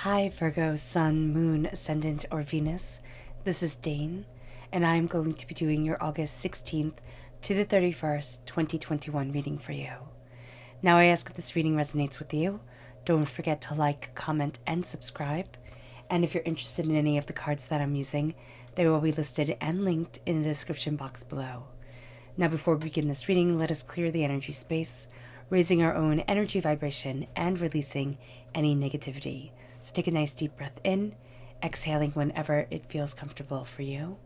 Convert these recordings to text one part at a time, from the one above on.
Hi, Virgo, Sun, Moon, Ascendant, or Venus. This is Dane, and I'm going to be doing your August 16th to the 31st, 2021 reading for you. Now, I ask if this reading resonates with you. Don't forget to like, comment, and subscribe. And if you're interested in any of the cards that I'm using, they will be listed and linked in the description box below. Now, before we begin this reading, let us clear the energy space, raising our own energy vibration and releasing any negativity. So take a nice deep breath in, exhaling whenever it feels comfortable for you.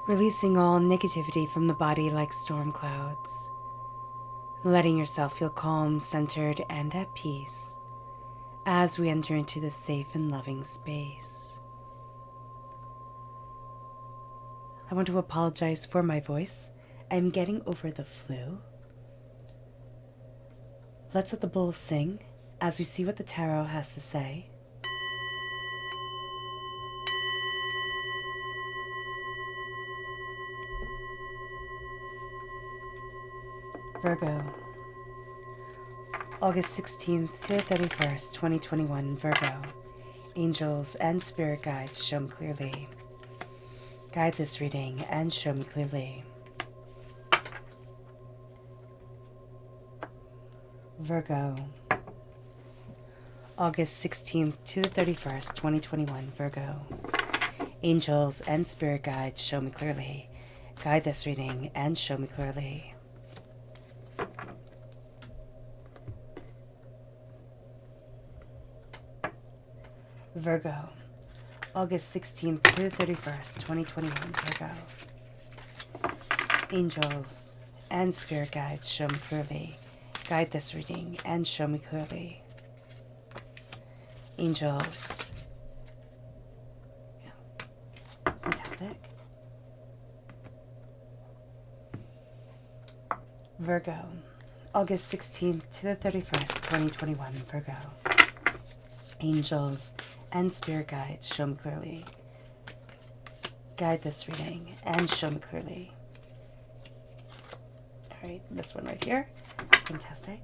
Releasing all negativity from the body like storm clouds. Letting yourself feel calm, centered, and at peace as we enter into this safe and loving space. I want to apologize for my voice. I'm getting over the flu. Let's let the bowl sing as we see what the tarot has to say. Virgo, August 16th to the 31st, 2021, Virgo. Angels and spirit guides, show me clearly. Guide this reading and show me clearly. Virgo, August 16th to the 31st, 2021, Virgo. Angels and spirit guides, show me clearly. Guide this reading and show me clearly. Virgo, August 16th to the 31st, 2021, Virgo. Angels and spirit guides, show me clearly. Guide this reading and show me clearly. Angels. Yeah. Fantastic. Virgo, August 16th to the 31st, 2021, Virgo. Angels and spirit guides, show me clearly. Guide this reading and show me clearly. All right, this one right here. Fantastic.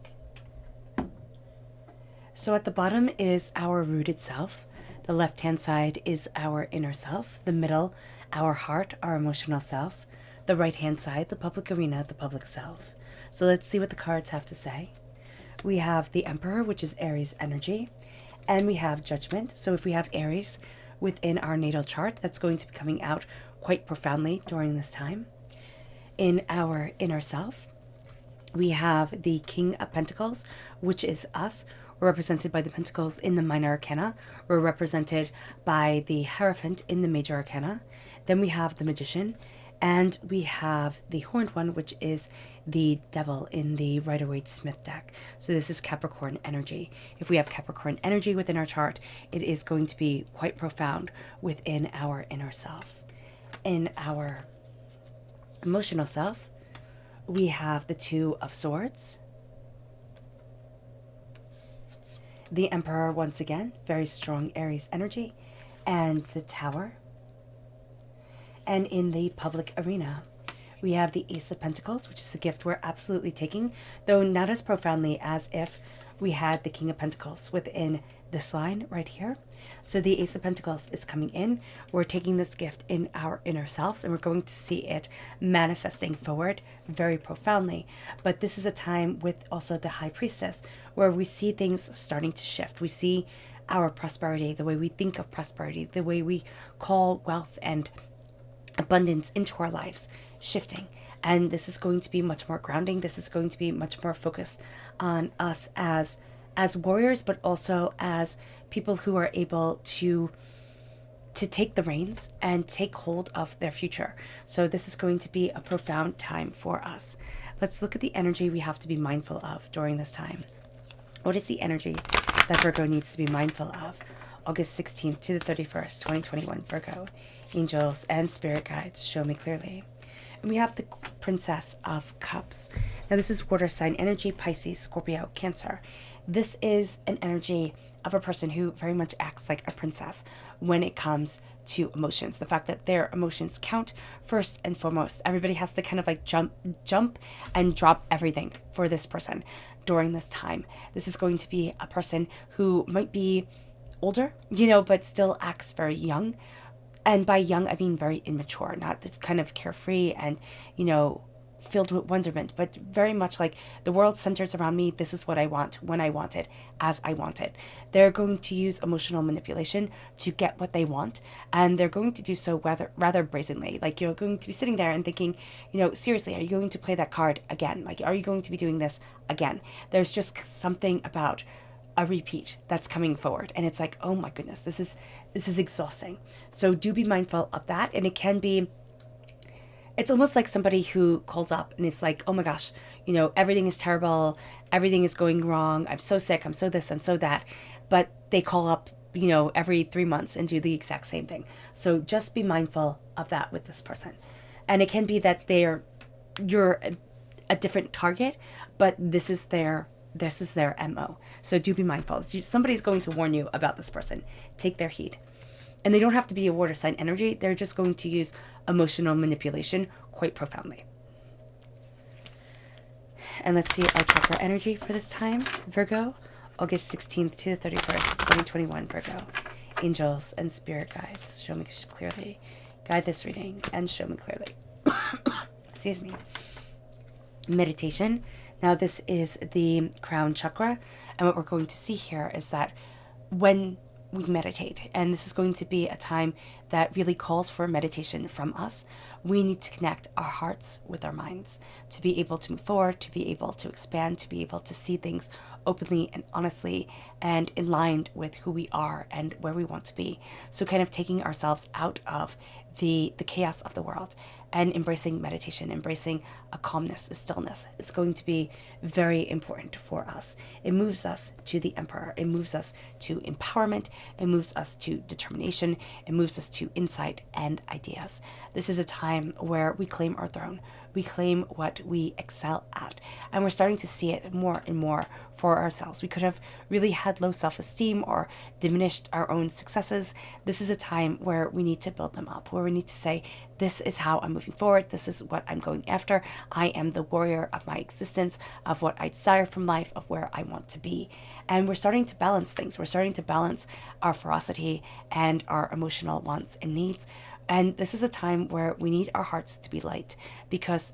So at the bottom is our rooted self. The left-hand side is our inner self. The middle, our heart, our emotional self. The right-hand side, the public arena, the public self. So let's see what the cards have to say. We have the Emperor, which is Aries energy. And we have Judgment. So if we have Aries within our natal chart, that's going to be coming out quite profoundly during this time. In our inner self, we have the King of Pentacles, which is us. We're represented by the Pentacles in the Minor Arcana. We're represented by the Hierophant in the Major Arcana. Then we have the Magician. And we have the Horned One, which is the Devil in the Rider-Waite-Smith deck. So this is Capricorn energy. If we have Capricorn energy within our chart, it is going to be quite profound within our inner self. In our emotional self, we have the Two of Swords. The Emperor, once again, very strong Aries energy. And the Tower. And in the public arena, we have the Ace of Pentacles, which is a gift we're absolutely taking, though not as profoundly as if we had the King of Pentacles within this line right here. So the Ace of Pentacles is coming in. We're taking this gift in our inner selves, and we're going to see it manifesting forward very profoundly. But this is a time with also the High Priestess, where we see things starting to shift. We see our prosperity, the way we think of prosperity, the way we call wealth and abundance into our lives shifting. And this is going to be much more grounding. This is going to be much more focused on us as warriors, but also as people who are able to take the reins and take hold of their future. So this is going to be a profound time for us. Let's look at the energy we have to be mindful of during this time. What is the energy that Virgo needs to be mindful of? August 16th to the 31st, 2021, Virgo. Angels and spirit guides, show me clearly. And we have the Princess of Cups. Now this is water sign energy, Pisces, Scorpio, Cancer. This is an energy of a person who very much acts like a princess when it comes to emotions. The fact that their emotions count first and foremost. Everybody has to kind of like jump and drop everything for this person during this time. This is going to be a person who might be older, but still acts very young. And by young, I mean very immature, not kind of carefree and, filled with wonderment, but very much like the world centers around me. This is what I want, when I want it, as I want it. They're going to use emotional manipulation to get what they want, and they're going to do so rather brazenly. Like, you're going to be sitting there and thinking, seriously, are you going to play that card again? Like, are you going to be doing this again? There's just something about a repeat that's coming forward, and it's like, oh my goodness, this is exhausting. So do be mindful of that. And it's almost like somebody who calls up and is like, oh my gosh, everything is terrible, everything is going wrong, I'm so sick, I'm so this, I'm so that. But they call up, every 3 months and do the exact same thing. So just be mindful of that with this person. And it can be that you're a different target, but this is their MO. So do be mindful. Somebody's going to warn you about this person. Take their heed. And they don't have to be a water sign energy. They're just going to use emotional manipulation quite profoundly. And let's see our chakra energy for this time. Virgo, August 16th to the 31st, 2021, Virgo. Angels and spirit guides, show me clearly. Guide this reading and show me clearly. Excuse me. Meditation. Now this is the crown chakra. And what we're going to see here is that when we meditate, and this is going to be a time that really calls for meditation from us, we need to connect our hearts with our minds to be able to move forward, to be able to expand, to be able to see things openly and honestly and in line with who we are and where we want to be. So kind of taking ourselves out of the chaos of the world and embracing meditation, embracing a calmness, a stillness. It's going to be very important for us. It moves us to the emperor. It moves us to empowerment. It moves us to determination. It moves us to insight and ideas. This is a time where we claim our throne. We claim what we excel at. And we're starting to see it more and more for ourselves. We could have really had low self-esteem or diminished our own successes. This is a time where we need to build them up, where we need to say, this is how I'm moving forward. This is what I'm going after. I am the warrior of my existence, of what I desire from life, of where I want to be. And we're starting to balance things. We're starting to balance our ferocity and our emotional wants and needs. And this is a time where we need our hearts to be light, because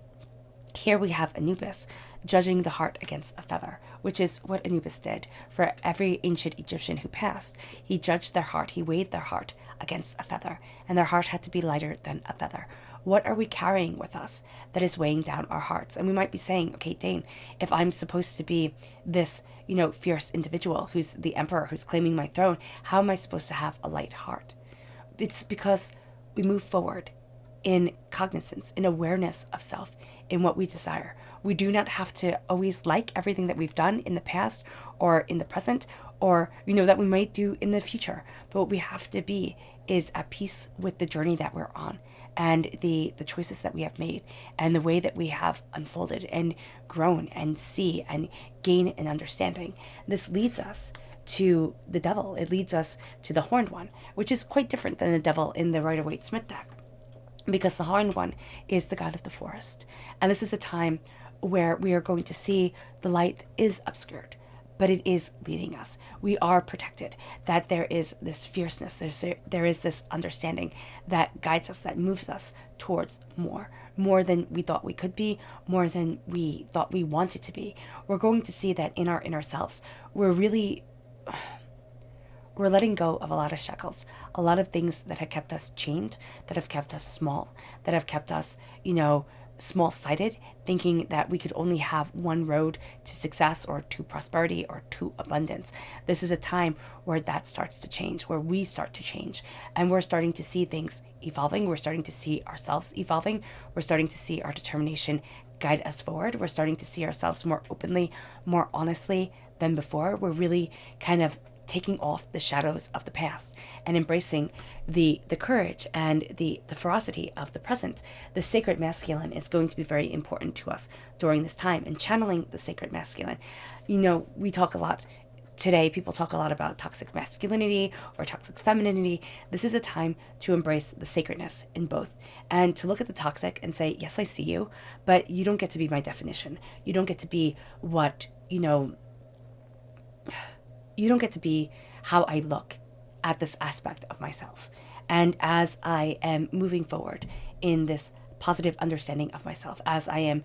here we have Anubis judging the heart against a feather, which is what Anubis did for every ancient Egyptian who passed. He judged their heart, he weighed their heart against a feather, and their heart had to be lighter than a feather. What are we carrying with us that is weighing down our hearts? And we might be saying, okay, Dane, if I'm supposed to be this, fierce individual who's the emperor, who's claiming my throne, how am I supposed to have a light heart? It's because we move forward in cognizance, in awareness of self, in what we desire. We do not have to always like everything that we've done in the past or in the present, or that we might do in the future. But what we have to be is at peace with the journey that we're on, and the choices that we have made, and the way that we have unfolded and grown and see and gain an understanding. This leads us to the devil. It leads us to the horned one, which is quite different than the devil in the Rider-Waite-Smith deck, because the horned one is the god of the forest. And this is the time where we are going to see the light is obscured, but it is leading us. We are protected, that there is this fierceness, there is this understanding that guides us, that moves us towards more than we thought we could be, more than we thought we wanted to be. We're going to see that in our inner selves, we're letting go of a lot of shackles, a lot of things that have kept us chained, that have kept us small, that have kept us, small-sighted, thinking that we could only have one road to success or to prosperity or to abundance. This is a time where that starts to change, where we start to change, and we're starting to see things evolving. We're starting to see ourselves evolving. We're starting to see our determination guide us forward. We're starting to see ourselves more openly, more honestly than before. We're really kind of taking off the shadows of the past and embracing the courage and the ferocity of the present. The sacred masculine is going to be very important to us during this time, and channeling the sacred masculine. We talk a lot today, people talk a lot about toxic masculinity or toxic femininity. This is a time to embrace the sacredness in both and to look at the toxic and say, yes, I see you, but you don't get to be my definition. You don't get to be what, you don't get to be how I look at this aspect of myself. And as I am moving forward in this positive understanding of myself, as I am,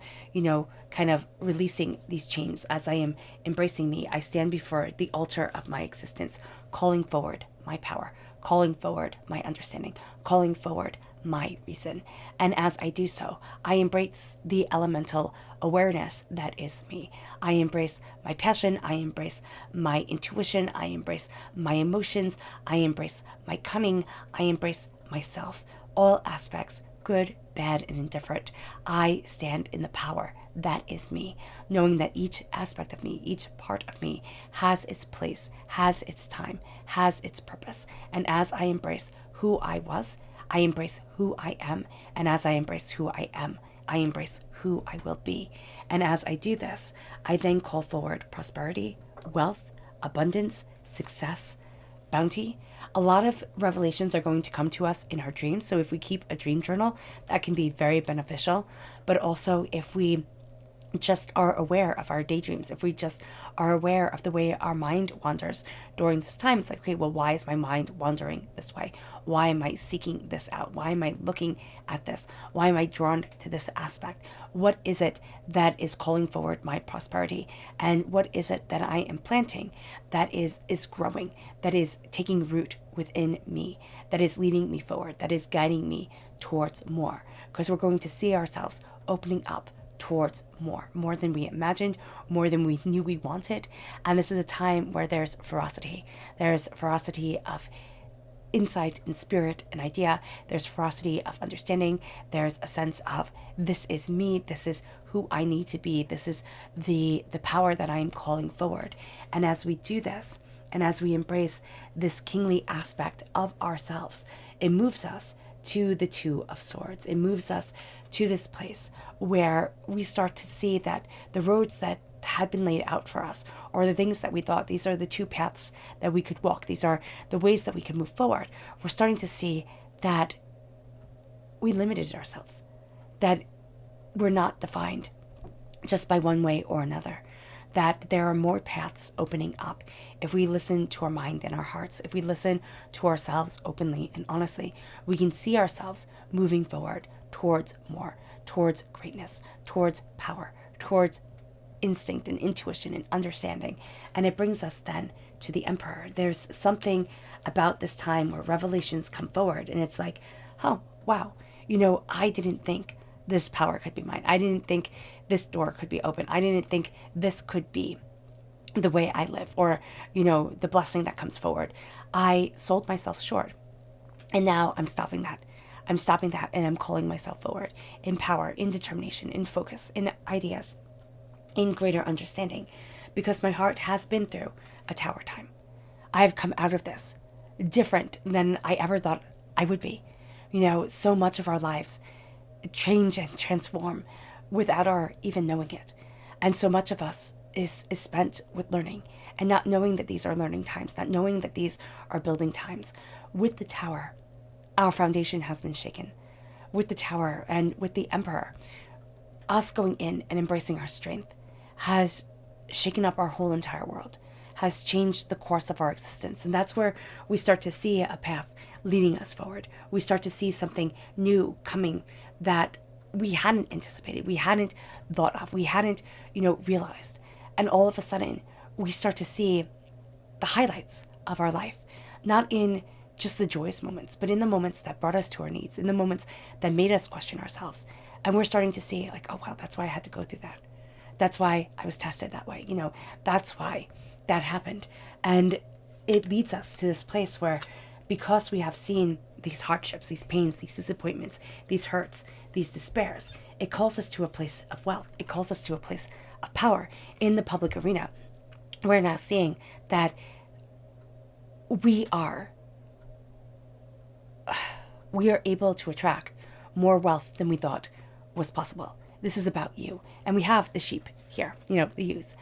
kind of releasing these chains, as I am embracing me, I stand before the altar of my existence, calling forward my power, calling forward my understanding, calling forward my reason. And as I do so, I embrace the elemental awareness that is me. I embrace my passion. I embrace my intuition. I embrace my emotions. I embrace my cunning. I embrace myself. All aspects, good, bad, and indifferent. I stand in the power that is me, knowing that each aspect of me, each part of me has its place, has its time, has its purpose. And as I embrace who I was, I embrace who I am. And as I embrace who I am, I embrace who I will be. And as I do this, I then call forward prosperity, wealth, abundance, success, bounty. A lot of revelations are going to come to us in our dreams. So if we keep a dream journal, that can be very beneficial. But also if we just are aware of our daydreams, if we just are aware of the way our mind wanders during this time, it's like, okay, well, why is my mind wandering this way? Why am I seeking this out? Why am I looking at this? Why am I drawn to this aspect? What is it that is calling forward my prosperity? And what is it that I am planting that is growing, that is taking root within me, that is leading me forward, that is guiding me towards more? Because we're going to see ourselves opening up towards more than we imagined, more than we knew we wanted. And this is a time where there's ferocity. There's ferocity of insight and spirit and idea. There's ferocity of understanding. There's a sense of, this is me, this is who I need to be, this is the power that I am calling forward. And as we do this, and as we embrace this kingly aspect of ourselves, it moves us to the Two of Swords. It moves us to this place where we start to see that the roads that had been laid out for us, or the things that we thought, these are the two paths that we could walk, these are the ways that we could move forward, we're starting to see that we limited ourselves, that we're not defined just by one way or another, that there are more paths opening up if we listen to our mind and our hearts. If we listen to ourselves openly and honestly, we can see ourselves moving forward towards more, towards greatness, towards power, towards instinct and intuition and understanding. And it brings us then to the Emperor. There's something about this time where revelations come forward, and it's like, oh, wow, I didn't think this power could be mine. I didn't think this door could be open. I didn't think this could be the way I live, or, the blessing that comes forward. I sold myself short. And now I'm stopping that. And I'm calling myself forward in power, in determination, in focus, in ideas, in greater understanding, because my heart has been through a tower time. I have come out of this different than I ever thought I would be. So much of our lives change and transform without our even knowing it. And so much of us is spent with learning and not knowing that these are learning times, not knowing that these are building times. With the tower, our foundation has been shaken. With the tower and with the Emperor, us going in and embracing our strength has shaken up our whole entire world, has changed the course of our existence. And that's where we start to see a path leading us forward. We start to see something new coming that we hadn't anticipated, we hadn't thought of, we hadn't, realized. And all of a sudden, we start to see the highlights of our life, not in just the joyous moments, but in the moments that brought us to our knees, in the moments that made us question ourselves. And we're starting to see like, oh, wow, that's why I had to go through that. That's why I was tested that way. That's why that happened. And it leads us to this place where, because we have seen these hardships, these pains, these disappointments, these hurts, these despairs, it calls us to a place of wealth. It calls us to a place of power in the public arena. We're now seeing that we are able to attract more wealth than we thought was possible. This is about you. And we have the sheep here, the ewes.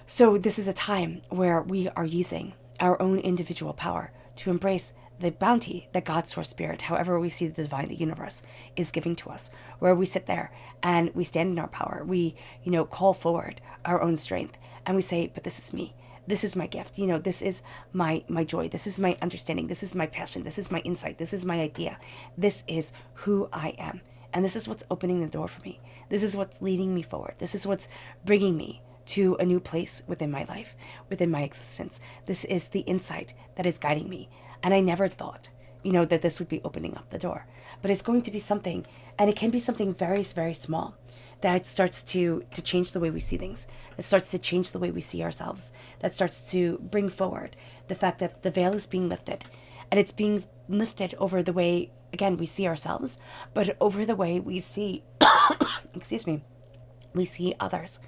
So this is a time where we are using our own individual power to embrace the bounty that God's source spirit, however we see the divine, the universe, is giving to us, where we sit there and we stand in our power. We, call forward our own strength and we say, but this is me. This is my gift. This is my joy. This is my understanding. This is my passion. This is my insight. This is my idea. This is who I am. And this is what's opening the door for me. This is what's leading me forward. This is what's bringing me to a new place within my life, within my existence. This is the insight that is guiding me. And I never thought, that this would be opening up the door. But it's going to be something, and it can be something very, very small, that starts to change the way we see things, that starts to change the way we see ourselves, that starts to bring forward the fact that the veil is being lifted. And it's being lifted over the way, again, we see ourselves, but over the way we see, we see others.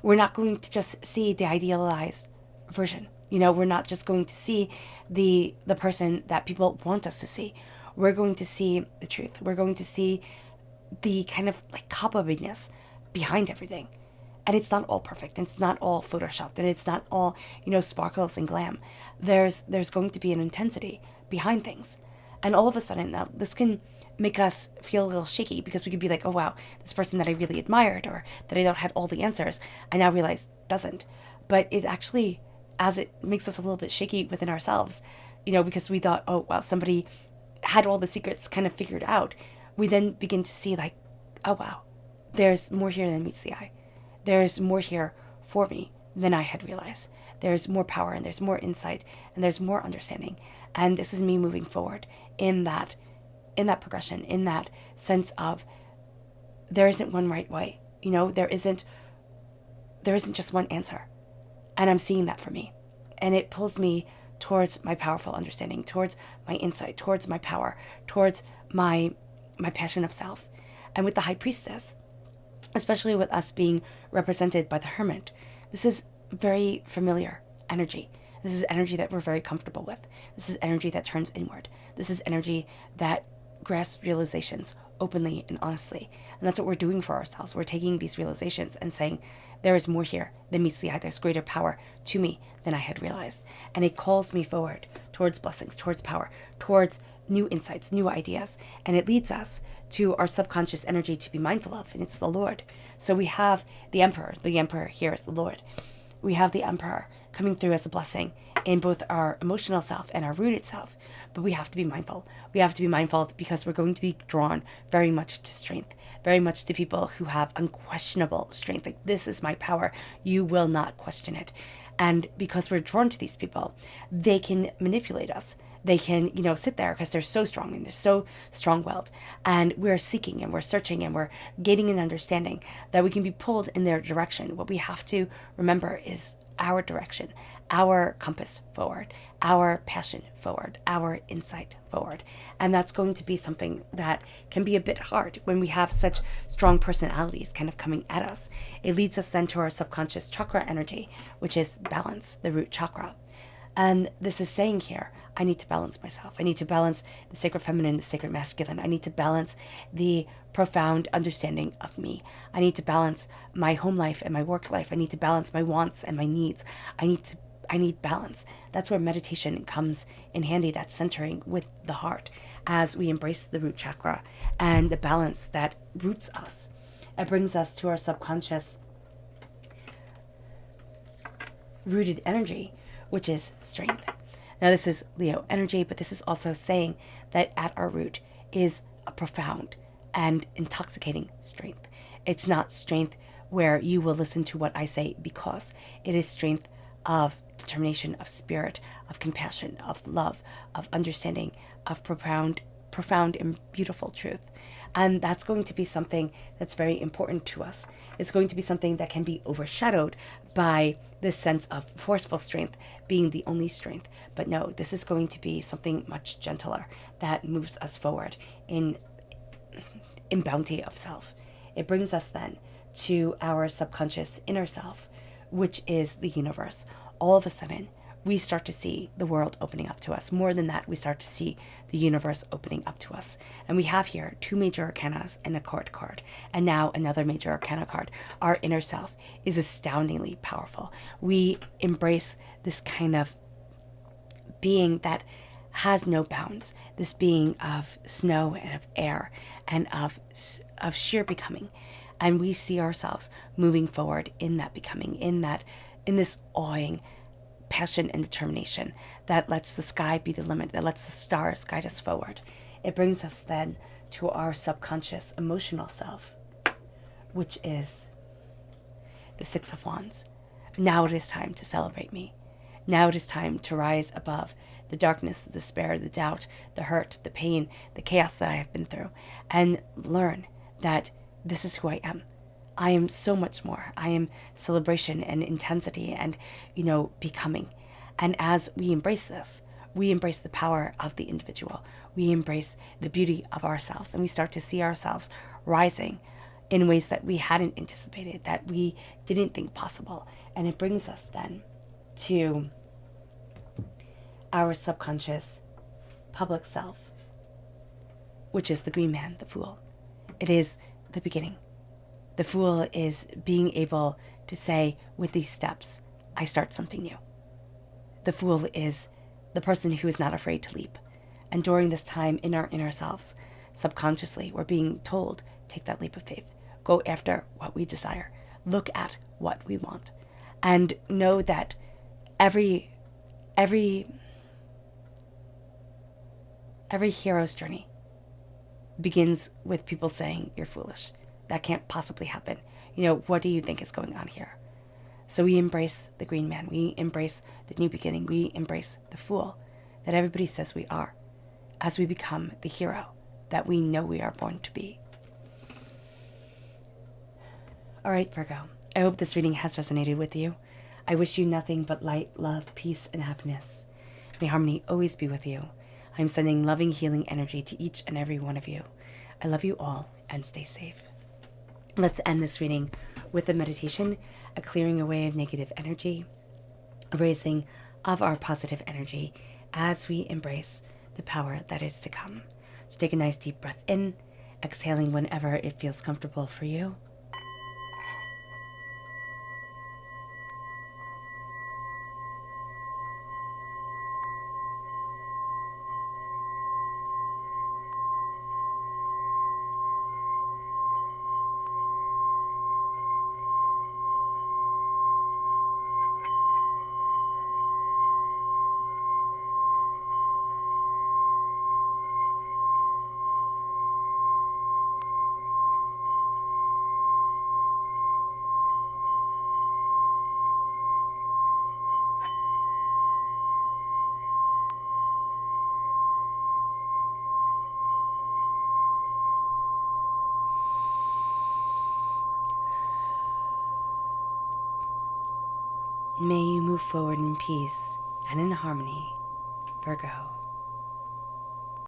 We're not going to just see the idealized version. We're not just going to see the person that people want us to see. We're going to see the truth. We're going to see the kind of like cobblediness behind everything. And it's not all perfect, and it's not all photoshopped, and it's not all, sparkles and glam. There's going to be an intensity behind things. And all of a sudden now, this can make us feel a little shaky, because we could be like, oh wow, this person that I really admired or that I thought had all the answers, I now realize doesn't. But it actually, as it makes us a little bit shaky within ourselves, because we thought, oh wow, somebody had all the secrets kind of figured out, we then begin to see like, oh wow, there's more here than meets the eye. There's more here for me than I had realized. There's more power, and there's more insight, and there's more understanding. And this is me moving forward in that progression, in that sense of there isn't one right way. There isn't just one answer. And I'm seeing that for me. And it pulls me towards my powerful understanding, towards my insight, towards my power, towards my passion of self. And with the high priestess, especially with us being represented by the hermit, this is very familiar energy. This is energy that we're very comfortable with. This is energy that turns inward. This is energy that grasps realizations openly and honestly. And that's what we're doing for ourselves. We're taking these realizations and saying, there is more here than meets the eye. There's greater power to me than I had realized. And it calls me forward towards blessings, towards power, towards new insights, new ideas. And it leads us to our subconscious energy to be mindful of, and it's the Lord. So we have the Emperor. The Emperor here is the Lord. We have the Emperor coming through as a blessing in both our emotional self and our rooted self. But we have to be mindful. We have to be mindful because we're going to be drawn very much to strength, very much to people who have unquestionable strength. Like, this is my power. You will not question it. And because we're drawn to these people, they can manipulate us. They can, sit there because they're so strong and they're so strong-willed. And we're seeking and we're searching and we're gaining an understanding that we can be pulled in their direction. What we have to remember is our direction, our compass forward, our passion forward, our insight forward. And that's going to be something that can be a bit hard when we have such strong personalities kind of coming at us. It leads us then to our subconscious chakra energy, which is balance, the root chakra. And this is saying here, I need to balance myself. I need to balance the sacred feminine, the sacred masculine. I need to balance the profound understanding of me. I need to balance my home life and my work life. I need to balance my wants and my needs. I need balance. That's where meditation comes in handy, that centering with the heart as we embrace the root chakra and the balance that roots us. It brings us to our subconscious rooted energy, which is strength. Now, this is Leo energy, but this is also saying that at our root is a profound and intoxicating strength. It's not strength where you will listen to what I say because. It is strength of determination, of spirit, of compassion, of love, of understanding, of profound and beautiful truth. And that's going to be something that's very important to us. It's going to be something that can be overshadowed by this sense of forceful strength being the only strength. But no, this is going to be something much gentler that moves us forward in bounty of self. It brings us then to our subconscious inner self, which is the universe. All of a sudden, we start to see the world opening up to us. More than that, we start to see the universe opening up to us. And we have here 2 major arcanas and a court card, and now another major arcana card. Our inner self is astoundingly powerful. We embrace this kind of being that has no bounds, this being of snow and of air and of sheer becoming. And we see ourselves moving forward in that becoming, in this awing passion and determination that lets the sky be the limit, that lets the stars guide us forward. It brings us then to our subconscious emotional self, which is the 6 of Wands. Now it is time to celebrate me. Now it is time to rise above the darkness, the despair, the doubt, the hurt, the pain, the chaos that I have been through, and learn that this is who I am. I am so much more. I am celebration and intensity and, becoming. And as we embrace this, we embrace the power of the individual. We embrace the beauty of ourselves, and we start to see ourselves rising in ways that we hadn't anticipated, that we didn't think possible. And it brings us then to our subconscious public self, which is the green man, the fool. It is the beginning. The fool is being able to say, with these steps, I start something new. The fool is the person who is not afraid to leap. And during this time in our inner selves, subconsciously, we're being told, take that leap of faith. Go after what we desire. Look at what we want. And know that every hero's journey begins with people saying, you're foolish. That can't possibly happen. What do you think is going on here? So we embrace the green man. We embrace the new beginning. We embrace the fool that everybody says we are as we become the hero that we know we are born to be. All right, Virgo. I hope this reading has resonated with you. I wish you nothing but light, love, peace, and happiness. May harmony always be with you. I'm sending loving, healing energy to each and every one of you. I love you all, and stay safe. Let's end this reading with a meditation, a clearing away of negative energy, a raising of our positive energy as we embrace the power that is to come. So take a nice deep breath in, exhaling whenever it feels comfortable for you. May you move forward in peace and in harmony, Virgo.